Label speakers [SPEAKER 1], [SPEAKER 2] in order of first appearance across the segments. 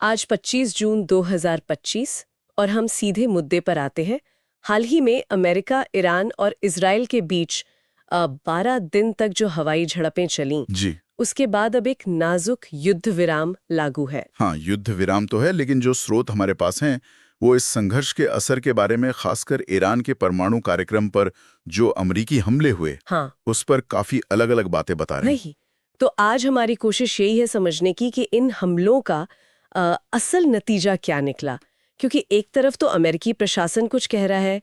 [SPEAKER 1] आज 25 जून 2025 और हम सीधे मुद्दे पर आते हैं। हाल ही में अमेरिका, ईरान और इजराइल के बीच 12 दिन तक जो हवाई झड़पें चलीं,
[SPEAKER 2] जी
[SPEAKER 1] उसके बाद अब एक नाजुक युद्ध विराम लागू है।
[SPEAKER 2] हाँ, युद्ध विराम तो है, लेकिन जो स्रोत हमारे पास हैं वो इस संघर्ष के असर के बारे में, खासकर ईरान के परमाणु कार्यक्रम पर जो अमेरिकी हमले हुए,
[SPEAKER 1] हाँ,
[SPEAKER 2] उस पर काफी अलग-अलग बातें बता रहे हैं।
[SPEAKER 1] वही। तो आज हमारी कोशिश यही है समझने की कि इन हमलों का असल नतीजा क्या निकला, क्योंकि एक तरफ तो अमेरिकी प्रशासन कुछ कह रहा है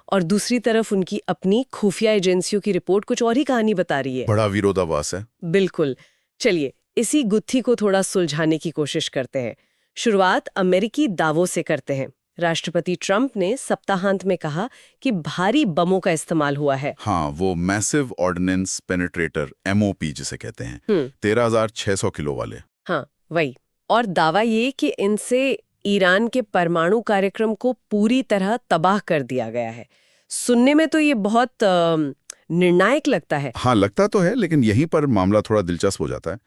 [SPEAKER 1] और दूसरी तरफ उनकी अपनी खुफिया एजेंसियों की रिपोर्ट कुछ और ही कहानी बता रही है।
[SPEAKER 2] बड़ा विरोधाभास है।
[SPEAKER 1] बिल्कुल। चलिए इसी गुत्थी को थोड़ा सुलझाने की कोशिश करते हैं। शुरुआत अमेरिकी दावों से करते हैं। राष्ट्रपति ट्रंप ने सप्ताहांत में कहा कि भारी बमों का इस्तेमाल हुआ है।
[SPEAKER 2] हाँ, वो मैसिव ऑर्डिनेंस पेनिट्रेटर MOP जिसे कहते हैं, 13,600 किलो वाले।
[SPEAKER 1] हाँ, वही। और दावा ये कि इनसे ईरान के परमाणु कार्यक्रम को पूरी तरह तबाह कर दिया गया है। सुनने में तो ये बहुत निर्णायक लगता है।
[SPEAKER 2] हाँ, लगता तो है, लेकिन यहीं पर मामला थोड़ा दिलचस्प हो जाता है।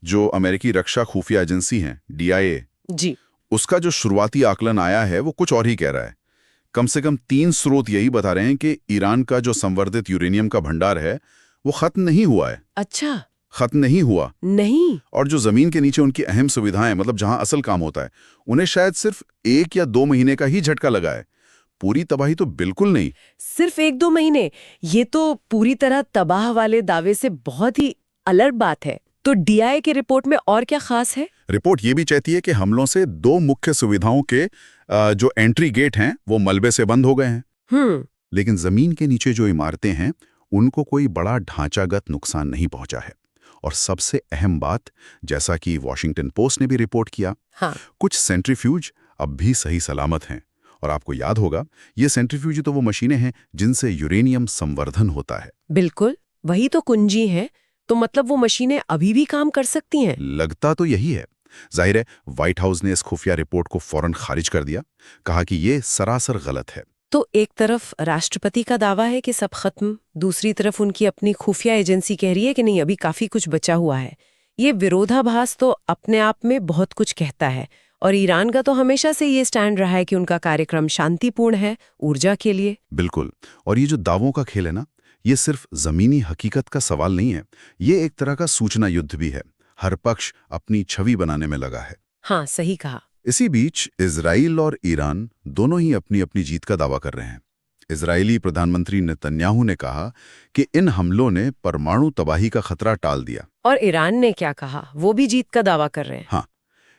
[SPEAKER 2] जो अमेरिकी रक्षा खुफिया एजेंसी है, DIA,
[SPEAKER 1] जी,
[SPEAKER 2] उसका जो शुरुआती आकलन आया है वो कुछ और ही कह रहा है। कम से कम 3 स्रोत यही बता रहे हैं कि ईरान का जो संवर्धित यूरेनियम का भंडार है वो खत्म नहीं हुआ है।
[SPEAKER 1] अच्छा,
[SPEAKER 2] खत्म नहीं हुआ।
[SPEAKER 1] नहीं।
[SPEAKER 2] और जो जमीन के नीचे उनकी अहम सुविधाएं, मतलब जहां असल काम होता है, उन्हें शायद सिर्फ 1 या 2 महीने का ही झटका लगा है। पूरी तबाही तो बिल्कुल नहीं।
[SPEAKER 1] सिर्फ 1-2 महीने, ये तो पूरी तरह तबाह वाले दावे से बहुत ही अलग बात है। तो DIA की रिपोर्ट में और क्या खास है?
[SPEAKER 2] रिपोर्ट ये भी कहती है कि हमलों से 2 मुख्य सुविधाओं के जो एंट्री गेट हैं वो मलबे से बंद हो गए हैं। लेकिन जमीन के नीचे जो इमारतें हैं उनको कोई बड़ा ढांचागत नुकसान नहीं पहुंचा है। और सबसे अहम बात, जैसा कि वॉशिंगटन पोस्ट ने भी रिपोर्ट किया,
[SPEAKER 1] हाँ,
[SPEAKER 2] कुछ सेंट्रीफ्यूज अब भी सही सलामत हैं। और आपको याद होगा, ये सेंट्रीफ्यूज तो वो मशीनें हैं जिनसे यूरेनियम संवर्धन होता है।
[SPEAKER 1] बिल्कुल, वही तो कुंजी है। तो मतलब वो मशीनें अभी भी काम कर सकती हैं?
[SPEAKER 2] लगता तो यही है। जाहिर है, व्हाइट हाउस ने इस खुफिया रिपोर्ट को फौरन खारिज कर दिया, कहा कि ये सरासर गलत है।
[SPEAKER 1] तो एक तरफ राष्ट्रपति का दावा है कि सब खत्म, दूसरी तरफ उनकी अपनी खुफिया एजेंसी कह रही है कि नहीं, अभी काफी कुछ बचा हुआ है। ये विरोधाभास तो अपने आप में बहुत कुछ कहता है। और ईरान का तो हमेशा से ये स्टैंड रहा है कि उनका कार्यक्रम शांतिपूर्ण है, ऊर्जा के लिए।
[SPEAKER 2] बिल्कुल। और ये जो दावों का खेल है ना, ये सिर्फ जमीनी हकीकत का सवाल नहीं है, ये एक तरह का सूचना युद्ध भी है। हर पक्ष अपनी छवि बनाने में लगा है।
[SPEAKER 1] हाँ, सही कहा।
[SPEAKER 2] इसी बीच इजराइल और ईरान दोनों ही अपनी अपनी जीत का दावा कर रहे हैं। इजरायली प्रधानमंत्री नेतन्याहू ने कहा कि इन हमलों ने परमाणु तबाही का खतरा टाल दिया।
[SPEAKER 1] और ईरान ने क्या कहा? वो भी जीत का दावा कर रहे हैं।
[SPEAKER 2] हाँ,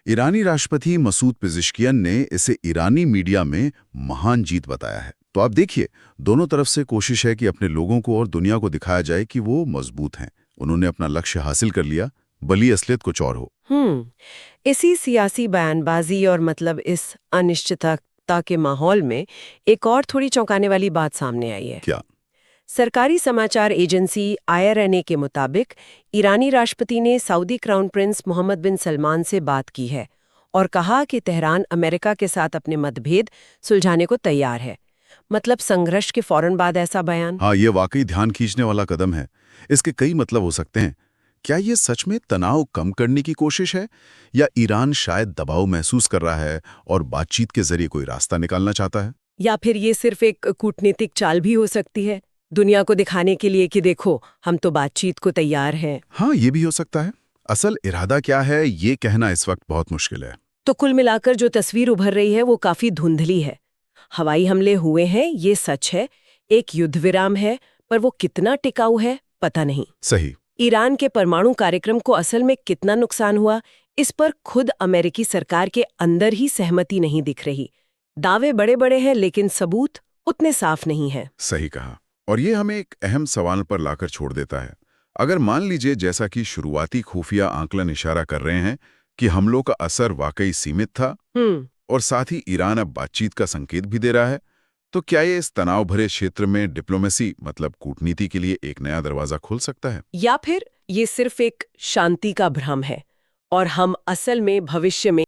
[SPEAKER 2] ईरानी राष्ट्रपति मसूद पेज़ेश्कियान ने इसे ईरानी मीडिया में महान जीत बताया है। तो आप देखिए, दोनों तरफ से कोशिश है कि अपने लोगों को और दुनिया को दिखाया जाए कि वो मजबूत हैं। उन्होंने अपना लक्ष्य हासिल कर लिया, भली असलियत कुछ और हो।
[SPEAKER 1] इसी सियासी बयानबाजी और मतलब इस अनिश्चितता के माहौल में एक और थोड़ी चौंकाने वाली बात सामने आई है।
[SPEAKER 2] क्या?
[SPEAKER 1] सरकारी समाचार एजेंसी IRNA के मुताबिक ईरानी राष्ट्रपति ने सऊदी क्राउन प्रिंस मोहम्मद बिन सलमान से बात की है और कहा कि तेहरान अमेरिका के साथ अपने मतभेद सुलझाने को तैयार है। मतलब संघर्ष के फौरन बाद ऐसा बयान।
[SPEAKER 2] हाँ, ये वाकई ध्यान खींचने वाला कदम है। इसके कई मतलब हो सकते हैं। क्या ये सच में तनाव कम करने की कोशिश है, या ईरान शायद दबाव महसूस कर रहा है और बातचीत के जरिए कोई रास्ता निकालना चाहता है?
[SPEAKER 1] या फिर ये सिर्फ एक कूटनीतिक चाल भी हो सकती है, दुनिया को दिखाने के लिए कि देखो, हम तो बातचीत को तैयार हैं।
[SPEAKER 2] हाँ, ये भी हो सकता है। असल इरादा क्या है, ये कहना इस वक्त बहुत मुश्किल है।
[SPEAKER 1] तो कुल मिलाकर जो तस्वीर उभर रही है वो काफी धुंधली है। हवाई हमले हुए हैं, ये सच है, एक युद्ध विराम है, पर वो कितना टिकाऊ है पता नहीं।
[SPEAKER 2] सही।
[SPEAKER 1] ईरान के परमाणु कार्यक्रम को असल में कितना नुकसान हुआ, इस पर खुद अमेरिकी सरकार के अंदर ही सहमति नहीं दिख रही। दावे बड़े बड़े हैं, लेकिन सबूत उतने साफ नहीं है।
[SPEAKER 2] सही कहा। और ये हमें एक अहम सवाल पर लाकर छोड़ देता है। अगर मान लीजिए, जैसा कि शुरुआती खुफिया आंकलन इशारा कर रहे हैं, कि हमलों का असर वाकई सीमित था और साथ ही ईरान अब बातचीत का संकेत भी दे रहा है, तो क्या ये इस तनाव भरे क्षेत्र में डिप्लोमेसी, मतलब कूटनीति के लिए एक नया दरवाजा खोल सकता है?
[SPEAKER 1] या फिर ये सिर्फ एक शांति का भ्रम है और हम असल में भविष्य में